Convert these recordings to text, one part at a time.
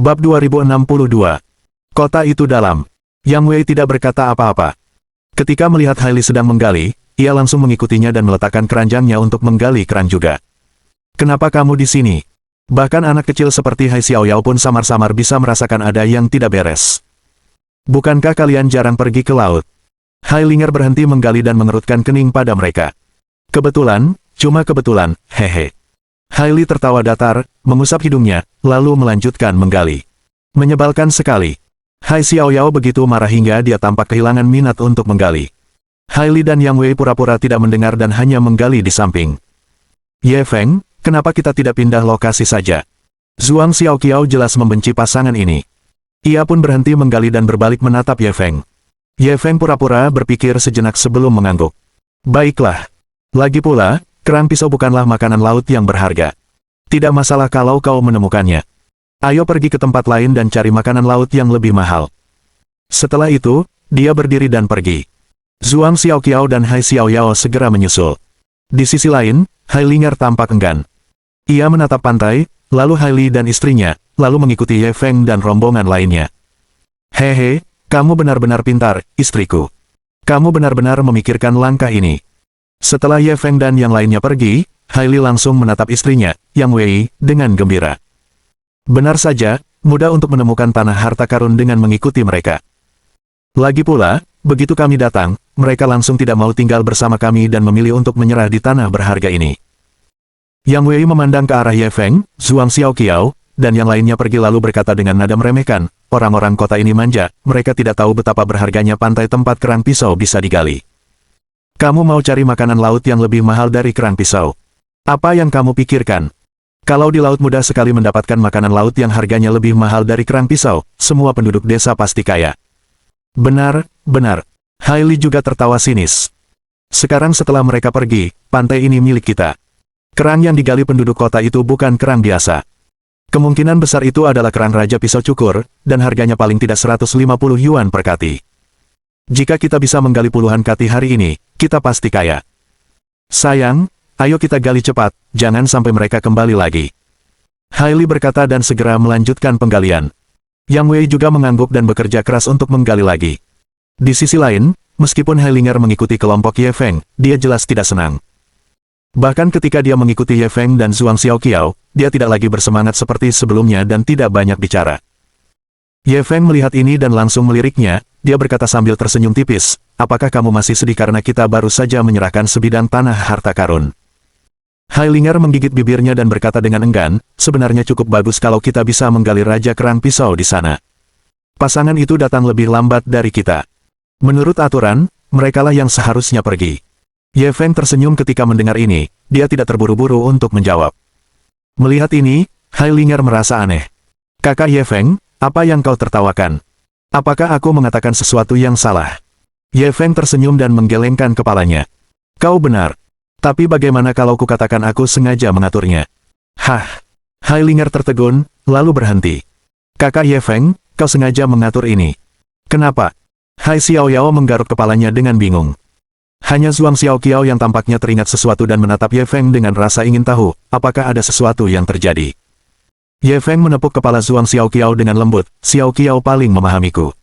Bab 2062. Kota itu dalam. Yang Wei tidak berkata apa-apa. Ketika melihat Hailey sedang menggali, ia langsung mengikutinya dan meletakkan keranjangnya untuk menggali keran juga. Kenapa kamu di sini? Bahkan anak kecil seperti Hai Xiaoyao pun samar-samar bisa merasakan ada yang tidak beres. Bukankah kalian jarang pergi ke laut? Hai Linger berhenti menggali dan mengerutkan kening pada mereka. Kebetulan, cuma kebetulan, hehe. Hailey tertawa datar, mengusap hidungnya, lalu melanjutkan menggali. Menyebalkan sekali. Hai Xiaoyao begitu marah hingga dia tampak kehilangan minat untuk menggali. Hailey dan Yang Wei pura-pura tidak mendengar dan hanya menggali di samping. Ye Feng, kenapa kita tidak pindah lokasi saja? Zhuang Xiaoqiao jelas membenci pasangan ini. Ia pun berhenti menggali dan berbalik menatap Ye Feng. Ye Feng pura-pura berpikir sejenak sebelum mengangguk. Baiklah. Lagi pula, kerang pisau bukanlah makanan laut yang berharga. Tidak masalah kalau kau menemukannya. Ayo pergi ke tempat lain dan cari makanan laut yang lebih mahal. Setelah itu, dia berdiri dan pergi. Zhuang Xiaoqiao dan Hai Xiaoyao segera menyusul. Di sisi lain, Hai Linger tampak enggan. Ia menatap pantai, lalu Hailey dan istrinya, lalu mengikuti Ye Feng dan rombongan lainnya. Hehe, kamu benar-benar pintar, istriku. Kamu benar-benar memikirkan langkah ini. Setelah Ye Feng dan yang lainnya pergi, Hailey langsung menatap istrinya, Yang Wei, dengan gembira. Benar saja, mudah untuk menemukan tanah harta karun dengan mengikuti mereka. Lagi pula, begitu kami datang, mereka langsung tidak mau tinggal bersama kami dan memilih untuk menyerah di tanah berharga ini. Yang Wei memandang ke arah Ye Feng, Zhuang Xiaoqiao, dan yang lainnya pergi lalu berkata dengan nada meremehkan, orang-orang kota ini manja, mereka tidak tahu betapa berharganya pantai tempat kerang pisau bisa digali. Kamu mau cari makanan laut yang lebih mahal dari kerang pisau. Apa yang kamu pikirkan? Kalau di laut mudah sekali mendapatkan makanan laut yang harganya lebih mahal dari kerang pisau, semua penduduk desa pasti kaya. Benar, benar. Hailey juga tertawa sinis. Sekarang setelah mereka pergi, pantai ini milik kita. Kerang yang digali penduduk kota itu bukan kerang biasa. Kemungkinan besar itu adalah kerang Raja Pisau Cukur, dan harganya paling tidak 150 yuan per kati. Jika kita bisa menggali puluhan kati hari ini, kita pasti kaya. Sayang, ayo kita gali cepat, jangan sampai mereka kembali lagi. Hailey berkata dan segera melanjutkan penggalian. Yang Wei juga mengangguk dan bekerja keras untuk menggali lagi. Di sisi lain, meskipun Hai Linger mengikuti kelompok Ye Feng, dia jelas tidak senang. Bahkan ketika dia mengikuti Ye Feng dan Zhuang Xiaoqiao, dia tidak lagi bersemangat seperti sebelumnya dan tidak banyak bicara. Ye Feng melihat ini dan langsung meliriknya, dia berkata sambil tersenyum tipis, apakah kamu masih sedih karena kita baru saja menyerahkan sebidang tanah harta karun? Hai Linger menggigit bibirnya dan berkata dengan enggan, sebenarnya cukup bagus kalau kita bisa menggali Raja Kerang Pisau di sana. Pasangan itu datang lebih lambat dari kita. Menurut aturan, merekalah yang seharusnya pergi. Ye Feng tersenyum ketika mendengar ini, dia tidak terburu-buru untuk menjawab. Melihat ini, Hai Linger merasa aneh. Kakak Ye Feng, apa yang kau tertawakan? Apakah aku mengatakan sesuatu yang salah? Ye Feng tersenyum dan menggelengkan kepalanya. Kau benar. Tapi bagaimana kalau kukatakan aku sengaja mengaturnya? Hah? Hai Linger tertegun, lalu berhenti. Kakak Ye Feng, kau sengaja mengatur ini. Kenapa? Hai Xiaoyao menggaruk kepalanya dengan bingung. Hanya Zhuang Xiaoqiao yang tampaknya teringat sesuatu dan menatap Ye Feng dengan rasa ingin tahu, apakah ada sesuatu yang terjadi. Ye Feng menepuk kepala Zhuang Xiaoqiao dengan lembut, Xiaoqiao paling memahamiku.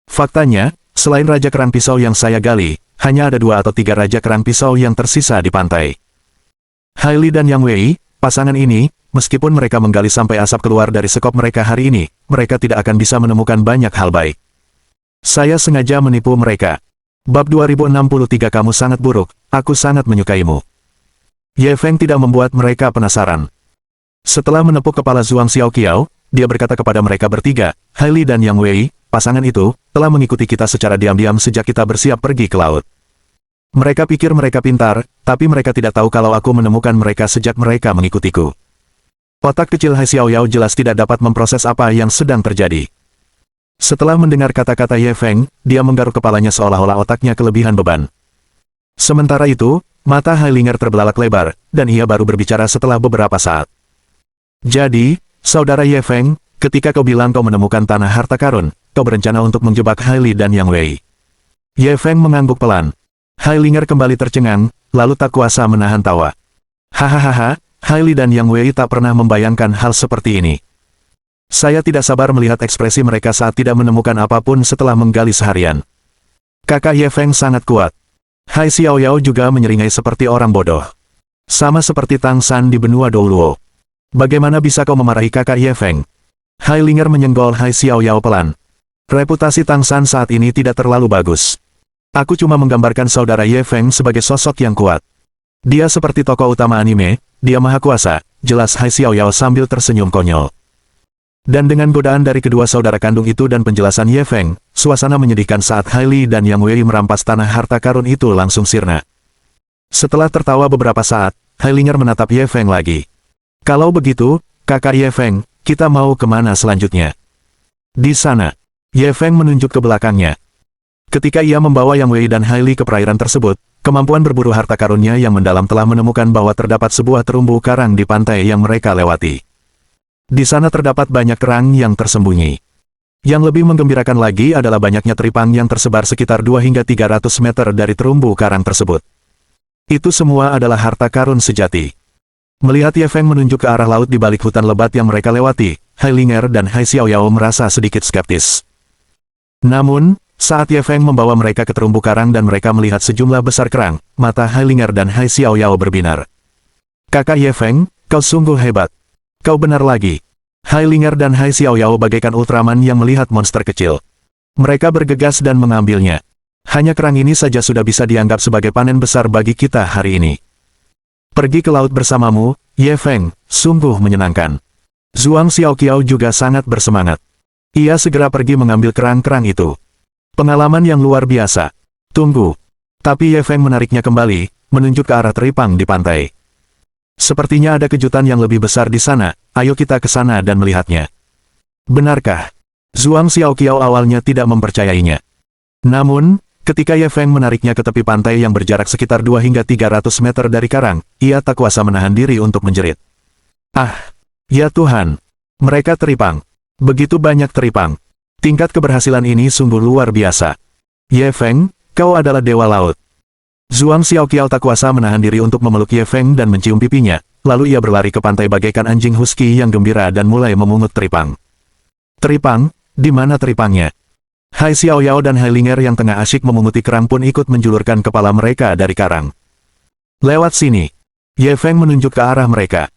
Faktanya, selain Raja Kerang Pisau yang saya gali, hanya ada 2 atau 3 Raja Kerang Pisau yang tersisa di pantai. Hailey dan Yang Wei, pasangan ini, meskipun mereka menggali sampai asap keluar dari sekop mereka hari ini, mereka tidak akan bisa menemukan banyak hal baik. Saya sengaja menipu mereka. Bab 2063 kamu sangat buruk, aku sangat menyukaimu. Ye Feng tidak membuat mereka penasaran. Setelah menepuk kepala Zhuang Xiaoqiao, dia berkata kepada mereka bertiga, Hailey dan Yang Wei, pasangan itu, telah mengikuti kita secara diam-diam sejak kita bersiap pergi ke laut. Mereka pikir mereka pintar, tapi mereka tidak tahu kalau aku menemukan mereka sejak mereka mengikutiku. Otak kecil Hai Xiaoyao jelas tidak dapat memproses apa yang sedang terjadi. Setelah mendengar kata-kata Ye Feng, dia menggaruk kepalanya seolah-olah otaknya kelebihan beban. Sementara itu, mata Hai Linger terbelalak lebar, dan ia baru berbicara setelah beberapa saat. Jadi, saudara Ye Feng, ketika kau bilang kau menemukan tanah harta karun, kau berencana untuk menjebak Hailey dan Yang Wei. Ye Feng mengangguk pelan. Hai Linger kembali tercengang, lalu tak kuasa menahan tawa. Hahaha, Hailey dan Yang Wei tak pernah membayangkan hal seperti ini. Saya tidak sabar melihat ekspresi mereka saat tidak menemukan apapun setelah menggali seharian. Kakak Ye Feng sangat kuat. Hai Xiaoyao juga menyeringai seperti orang bodoh. Sama seperti Tang San di benua Douluo. Bagaimana bisa kau memarahi kakak Ye Feng? Hai Linger menyenggol Hai Xiaoyao pelan. Reputasi Tang San saat ini tidak terlalu bagus. Aku cuma menggambarkan saudara Ye Feng sebagai sosok yang kuat. Dia seperti tokoh utama anime, dia maha kuasa, jelas Hai Xiaoyao sambil tersenyum konyol. Dan dengan godaan dari kedua saudara kandung itu dan penjelasan Ye Feng, suasana menyedihkan saat Hai Li dan Yang Wei merampas tanah harta karun itu langsung sirna. Setelah tertawa beberapa saat, Hai Linger menatap Ye Feng lagi. Kalau begitu, kakak Ye Feng, kita mau kemana selanjutnya? Di sana. Ye Feng menunjuk ke belakangnya. Ketika ia membawa Yang Wei dan Hai Li ke perairan tersebut, kemampuan berburu harta karunnya yang mendalam telah menemukan bahwa terdapat sebuah terumbu karang di pantai yang mereka lewati. Di sana terdapat banyak kerang yang tersembunyi. Yang lebih menggembirakan lagi adalah banyaknya teripang yang tersebar sekitar 2 hingga 300 meter dari terumbu karang tersebut. Itu semua adalah harta karun sejati. Melihat Ye Feng menunjuk ke arah laut di balik hutan lebat yang mereka lewati, Hai Linger dan Hai Xiaoyao merasa sedikit skeptis. Namun, saat Ye Feng membawa mereka ke terumbu karang dan mereka melihat sejumlah besar kerang, mata Hai Linger dan Hai Xiaoyao berbinar. Kakak Ye Feng, kau sungguh hebat. Kau benar lagi. Hai Linger dan Hai Xiaoyao bagaikan Ultraman yang melihat monster kecil. Mereka bergegas dan mengambilnya. Hanya kerang ini saja sudah bisa dianggap sebagai panen besar bagi kita hari ini. Pergi ke laut bersamamu, Ye Feng, sungguh menyenangkan. Zhuang Xiaoqiao juga sangat bersemangat. Ia segera pergi mengambil kerang-kerang itu. Pengalaman yang luar biasa. Tunggu. Tapi Ye Feng menariknya kembali, menunjuk ke arah teripang di pantai. Sepertinya ada kejutan yang lebih besar di sana, ayo kita ke sana dan melihatnya. Benarkah? Zhuang Xiaoqiao awalnya tidak mempercayainya. Namun, ketika Ye Feng menariknya ke tepi pantai yang berjarak sekitar 2 hingga 300 meter dari karang, ia tak kuasa menahan diri untuk menjerit. Ah! Ya Tuhan! Mereka teripang. Begitu banyak teripang. Tingkat keberhasilan ini sungguh luar biasa. Ye Feng, kau adalah dewa laut. Zhuang Xiaoqiao tak kuasa menahan diri untuk memeluk Ye Feng dan mencium pipinya, lalu ia berlari ke pantai bagaikan anjing husky yang gembira dan mulai memungut teripang. Teripang? Di mana teripangnya? Hai Xiaoyao dan Hai Linger yang tengah asyik memunguti kerang pun ikut menjulurkan kepala mereka dari karang. Lewat sini. Ye Feng menunjuk ke arah mereka.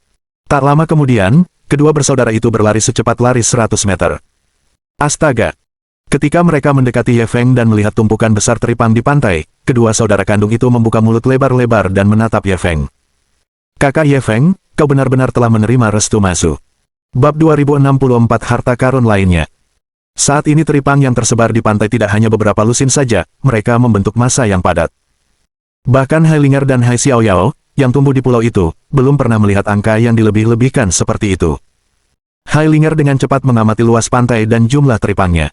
Tak lama kemudian, kedua bersaudara itu berlari secepat lari 100 meter. Astaga! Ketika mereka mendekati Ye Feng dan melihat tumpukan besar teripang di pantai, kedua saudara kandung itu membuka mulut lebar-lebar dan menatap Ye Feng. Kakak Ye Feng, kau benar-benar telah menerima restu Masu. Bab 2064 Harta Karun lainnya. Saat ini teripang yang tersebar di pantai tidak hanya beberapa lusin saja, mereka membentuk massa yang padat. Bahkan Hai Linger dan Hai Xiaoyao, yang tumbuh di pulau itu, belum pernah melihat angka yang dilebih-lebihkan seperti itu. Hai Linger dengan cepat mengamati luas pantai dan jumlah teripangnya.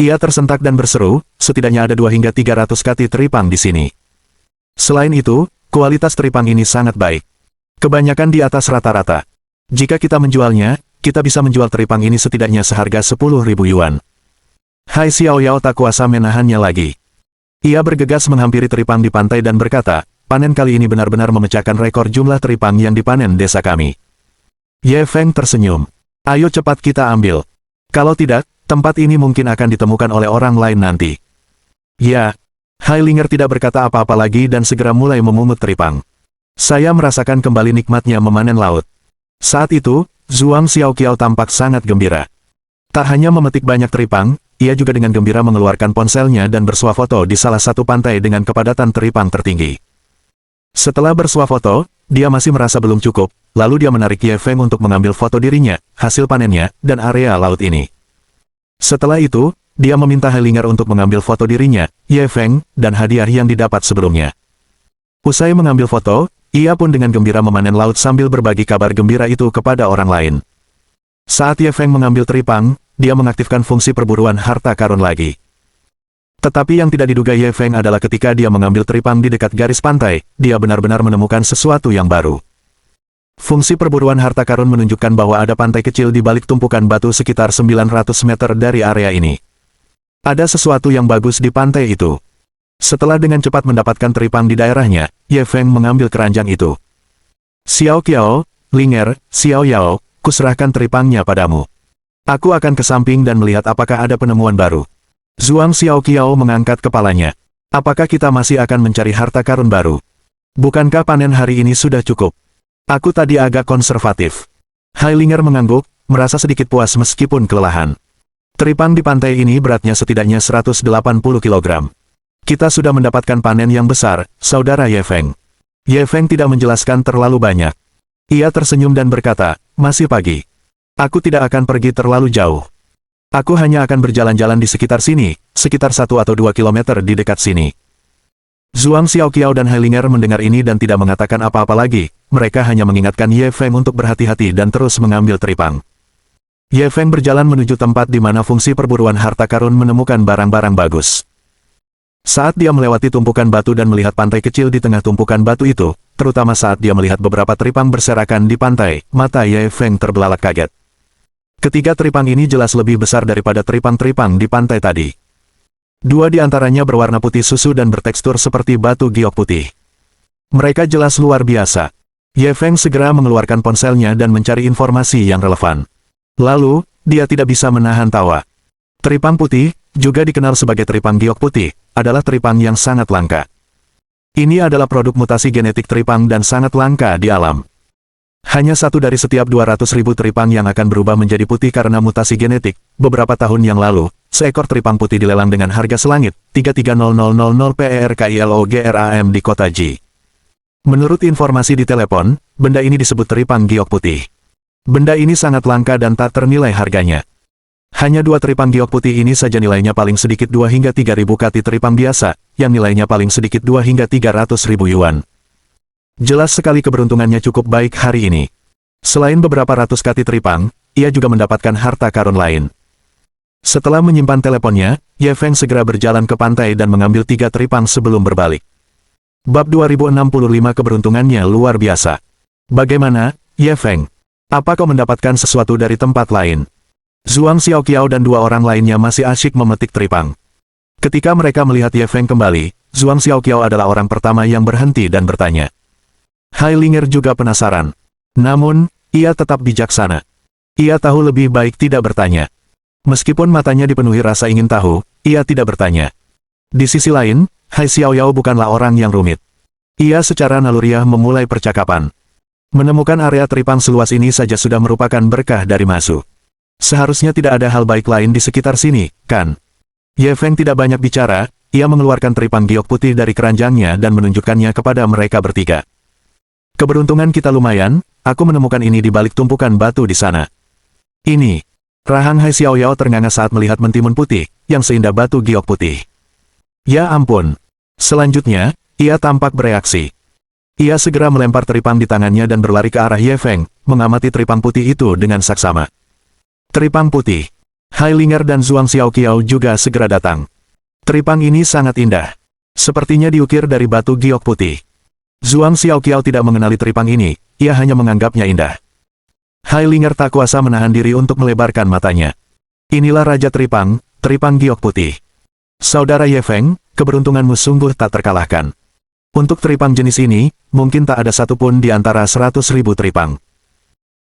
Ia tersentak dan berseru, setidaknya ada 2 hingga 300 kati teripang di sini. Selain itu, kualitas teripang ini sangat baik. Kebanyakan di atas rata-rata. Jika kita menjualnya, kita bisa menjual teripang ini setidaknya seharga 10.000 yuan. Hai Xiaoyao tak kuasa menahannya lagi. Ia bergegas menghampiri teripang di pantai dan berkata, panen kali ini benar-benar memecahkan rekor jumlah teripang yang dipanen desa kami. Ye Feng tersenyum. Ayo cepat kita ambil. Kalau tidak, tempat ini mungkin akan ditemukan oleh orang lain nanti. Ya. Hai Linger tidak berkata apa-apa lagi dan segera mulai memungut teripang. Saya merasakan kembali nikmatnya memanen laut. Saat itu, Zhuang Xiaoqiao tampak sangat gembira. Tak hanya memetik banyak teripang, ia juga dengan gembira mengeluarkan ponselnya dan bersuah foto di salah satu pantai dengan kepadatan teripang tertinggi. Setelah bersuah foto, dia masih merasa belum cukup, lalu dia menarik Ye Feng untuk mengambil foto dirinya, hasil panennya, dan area laut ini. Setelah itu, dia meminta Hai Linger untuk mengambil foto dirinya, Ye Feng, dan hadiah yang didapat sebelumnya. Usai mengambil foto, ia pun dengan gembira memanen laut sambil berbagi kabar gembira itu kepada orang lain. Saat Ye Feng mengambil teripang, dia mengaktifkan fungsi perburuan harta karun lagi. Tetapi yang tidak diduga Ye Feng adalah ketika dia mengambil teripang di dekat garis pantai, dia benar-benar menemukan sesuatu yang baru. Fungsi perburuan harta karun menunjukkan bahwa ada pantai kecil di balik tumpukan batu sekitar 900 meter dari area ini. Ada sesuatu yang bagus di pantai itu. Setelah dengan cepat mendapatkan teripang di daerahnya, Ye Feng mengambil keranjang itu. Xiaoqiao, Linger, Xiaoyao, kuserahkan teripangnya padamu. Aku akan ke samping dan melihat apakah ada penemuan baru. Zhuang Xiaoqiao mengangkat kepalanya. Apakah kita masih akan mencari harta karun baru? Bukankah panen hari ini sudah cukup? Aku tadi agak konservatif. Hailinger mengangguk, merasa sedikit puas meskipun kelelahan. Teripang di pantai ini beratnya setidaknya 180 kg. Kita sudah mendapatkan panen yang besar, saudara Ye Feng. Ye Feng tidak menjelaskan terlalu banyak. Ia tersenyum dan berkata, masih pagi. Aku tidak akan pergi terlalu jauh. Aku hanya akan berjalan-jalan di sekitar sini, sekitar 1 atau 2 kilometer di dekat sini. Zhuang Xiaoqiao dan Hailinger mendengar ini dan tidak mengatakan apa-apa lagi, mereka hanya mengingatkan Ye Feng untuk berhati-hati dan terus mengambil teripang. Ye Feng berjalan menuju tempat di mana fungsi perburuan harta karun menemukan barang-barang bagus. Saat dia melewati tumpukan batu dan melihat pantai kecil di tengah tumpukan batu itu, terutama saat dia melihat beberapa teripang berserakan di pantai, mata Ye Feng terbelalak kaget. Ketiga teripang ini jelas lebih besar daripada teripang-teripang di pantai tadi. Dua di antaranya berwarna putih susu dan bertekstur seperti batu giok putih. Mereka jelas luar biasa. Ye Feng segera mengeluarkan ponselnya dan mencari informasi yang relevan. Lalu, dia tidak bisa menahan tawa. Teripang putih, juga dikenal sebagai teripang giok putih, adalah teripang yang sangat langka. Ini adalah produk mutasi genetik teripang dan sangat langka di alam. Hanya satu dari setiap 200.000 teripang yang akan berubah menjadi putih karena mutasi genetik. Beberapa tahun yang lalu, seekor teripang putih dilelang dengan harga selangit, 33.000 PERKILOGRAM di kota Ji. Menurut informasi di telepon, benda ini disebut teripang giok putih. Benda ini sangat langka dan tak ternilai harganya. Hanya dua teripang giok putih ini saja nilainya paling sedikit 2 hingga 3.000 kati teripang biasa, yang nilainya paling sedikit 2 hingga 300.000 yuan. Jelas sekali keberuntungannya cukup baik hari ini. Selain beberapa ratus kati teripang, ia juga mendapatkan harta karun lain. Setelah menyimpan teleponnya, Ye Feng segera berjalan ke pantai dan mengambil 3 teripang sebelum berbalik. Bab 2065 keberuntungannya luar biasa. Bagaimana, Ye Feng? Apa kau mendapatkan sesuatu dari tempat lain? Zhuang Xiaoqiao dan 2 orang lainnya masih asyik memetik teripang. Ketika mereka melihat Ye Feng kembali, Zhuang Xiaoqiao adalah orang pertama yang berhenti dan bertanya. Hailinger juga penasaran. Namun, ia tetap bijaksana. Ia tahu lebih baik tidak bertanya. Meskipun matanya dipenuhi rasa ingin tahu, ia tidak bertanya. Di sisi lain, Hai Xiaoyao bukanlah orang yang rumit. Ia secara naluriah memulai percakapan. Menemukan area teripang seluas ini saja sudah merupakan berkah dari Masu. Seharusnya tidak ada hal baik lain di sekitar sini, kan? Ye Feng tidak banyak bicara, ia mengeluarkan teripang giok putih dari keranjangnya dan menunjukkannya kepada mereka bertiga. Keberuntungan kita lumayan, aku menemukan ini di balik tumpukan batu di sana. Ini. Rahang Hai Xiaoyao ternganga saat melihat mentimun putih, yang seindah batu giok putih. Ya ampun. Selanjutnya, ia tampak bereaksi. Ia segera melempar teripang di tangannya dan berlari ke arah Ye Feng, mengamati teripang putih itu dengan saksama. Teripang putih. Hailinger dan Zhuang Xiaoqiao juga segera datang. Teripang ini sangat indah. Sepertinya diukir dari batu giok putih. Zhuang Xiaoqiao tidak mengenali teripang ini, ia hanya menganggapnya indah. Hailinger tak kuasa menahan diri untuk melebarkan matanya. Inilah Raja Teripang, teripang giok putih. Saudara Ye Feng, keberuntunganmu sungguh tak terkalahkan. Untuk teripang jenis ini, mungkin tak ada satupun di antara 100.000 teripang.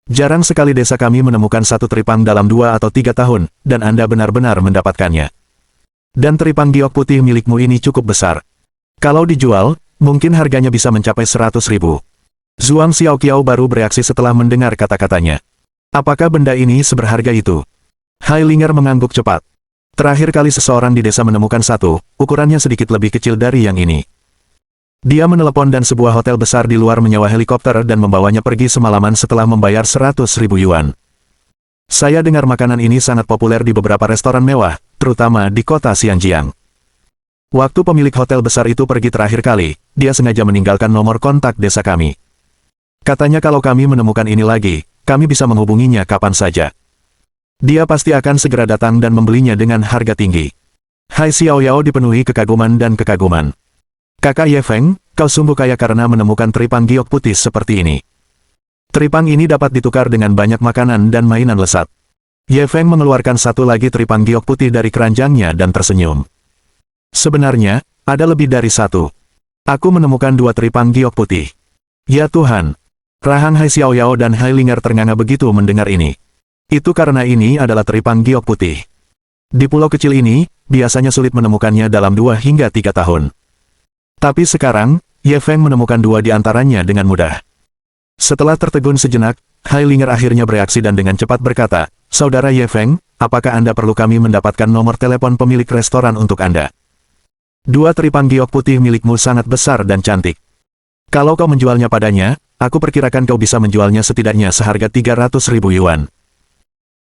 Jarang sekali desa kami menemukan satu teripang dalam 2 atau 3 tahun, dan Anda benar-benar mendapatkannya. Dan teripang giok putih milikmu ini cukup besar. Kalau dijual, mungkin harganya bisa mencapai 100.000. Zhuang Xiaoqiao baru bereaksi setelah mendengar kata-katanya. Apakah benda ini seberharga itu? Hailinger mengangguk cepat. Terakhir kali seseorang di desa menemukan satu, ukurannya sedikit lebih kecil dari yang ini. Dia menelepon dan sebuah hotel besar di luar menyewa helikopter dan membawanya pergi semalaman setelah membayar 100.000 yuan. Saya dengar makanan ini sangat populer di beberapa restoran mewah, terutama di kota Xianjiang. Waktu pemilik hotel besar itu pergi terakhir kali, dia sengaja meninggalkan nomor kontak desa kami. Katanya kalau kami menemukan ini lagi, kami bisa menghubunginya kapan saja. Dia pasti akan segera datang dan membelinya dengan harga tinggi. Hai Xiaoyao dipenuhi kekaguman dan kekaguman. Kakak Ye Feng, kau sungguh kaya karena menemukan teripang giok putih seperti ini. Teripang ini dapat ditukar dengan banyak makanan dan mainan lesat. Ye Feng mengeluarkan satu lagi teripang giok putih dari keranjangnya dan tersenyum. Sebenarnya, ada lebih dari satu. Aku menemukan 2 teripang giok putih. Ya Tuhan! Rahang Hai Xiaoyao dan Hailinger ternganga begitu mendengar ini. Itu karena ini adalah teripang giok putih. Di pulau kecil ini, biasanya sulit menemukannya dalam 2 hingga 3 tahun. Tapi sekarang, Ye Feng menemukan 2 di antaranya dengan mudah. Setelah tertegun sejenak, Hailinger akhirnya bereaksi dan dengan cepat berkata, "Saudara Ye Feng, apakah Anda perlu kami mendapatkan nomor telepon pemilik restoran untuk Anda? 2 teripang giok putih milikmu sangat besar dan cantik. Kalau kau menjualnya padanya, aku perkirakan kau bisa menjualnya setidaknya seharga 300.000 yuan."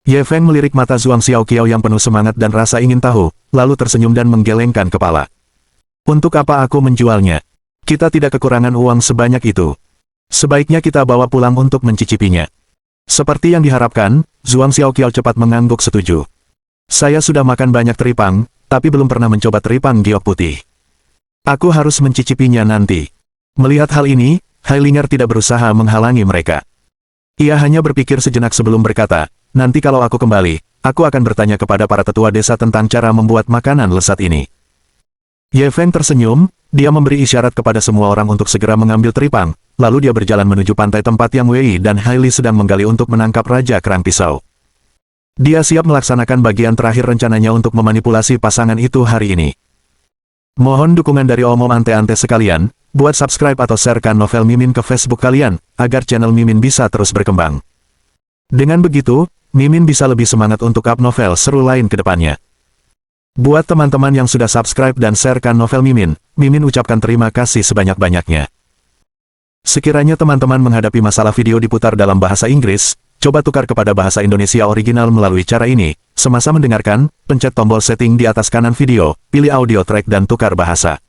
Ye Feng melirik mata Zhuang Xiaoqiao yang penuh semangat dan rasa ingin tahu, lalu tersenyum dan menggelengkan kepala. "Untuk apa aku menjualnya? Kita tidak kekurangan uang sebanyak itu. Sebaiknya kita bawa pulang untuk mencicipinya." Seperti yang diharapkan, Zhuang Xiaoqiao cepat mengangguk setuju. "Saya sudah makan banyak teripang, tapi belum pernah mencoba teripang giok putih. Aku harus mencicipinya nanti." Melihat hal ini, Hailinger tidak berusaha menghalangi mereka. Ia hanya berpikir sejenak sebelum berkata, "Nanti kalau aku kembali, aku akan bertanya kepada para tetua desa tentang cara membuat makanan lezat ini." Ye Feng tersenyum, dia memberi isyarat kepada semua orang untuk segera mengambil teripang, lalu dia berjalan menuju pantai tempat Yang Wei dan Haili sedang menggali untuk menangkap Raja Kerang Pisau. Dia siap melaksanakan bagian terakhir rencananya untuk memanipulasi pasangan itu hari ini. Mohon dukungan dari Om ante-ante sekalian, buat subscribe atau sharekan novel Mimin ke Facebook kalian, agar channel Mimin bisa terus berkembang. Dengan begitu, Mimin bisa lebih semangat untuk up novel seru lain ke depannya. Buat teman-teman yang sudah subscribe dan sharekan novel Mimin, Mimin ucapkan terima kasih sebanyak-banyaknya. Sekiranya teman-teman menghadapi masalah video diputar dalam bahasa Inggris, coba tukar kepada bahasa Indonesia original melalui cara ini. Semasa mendengarkan, pencet tombol setting di atas kanan video, pilih audio track dan tukar bahasa.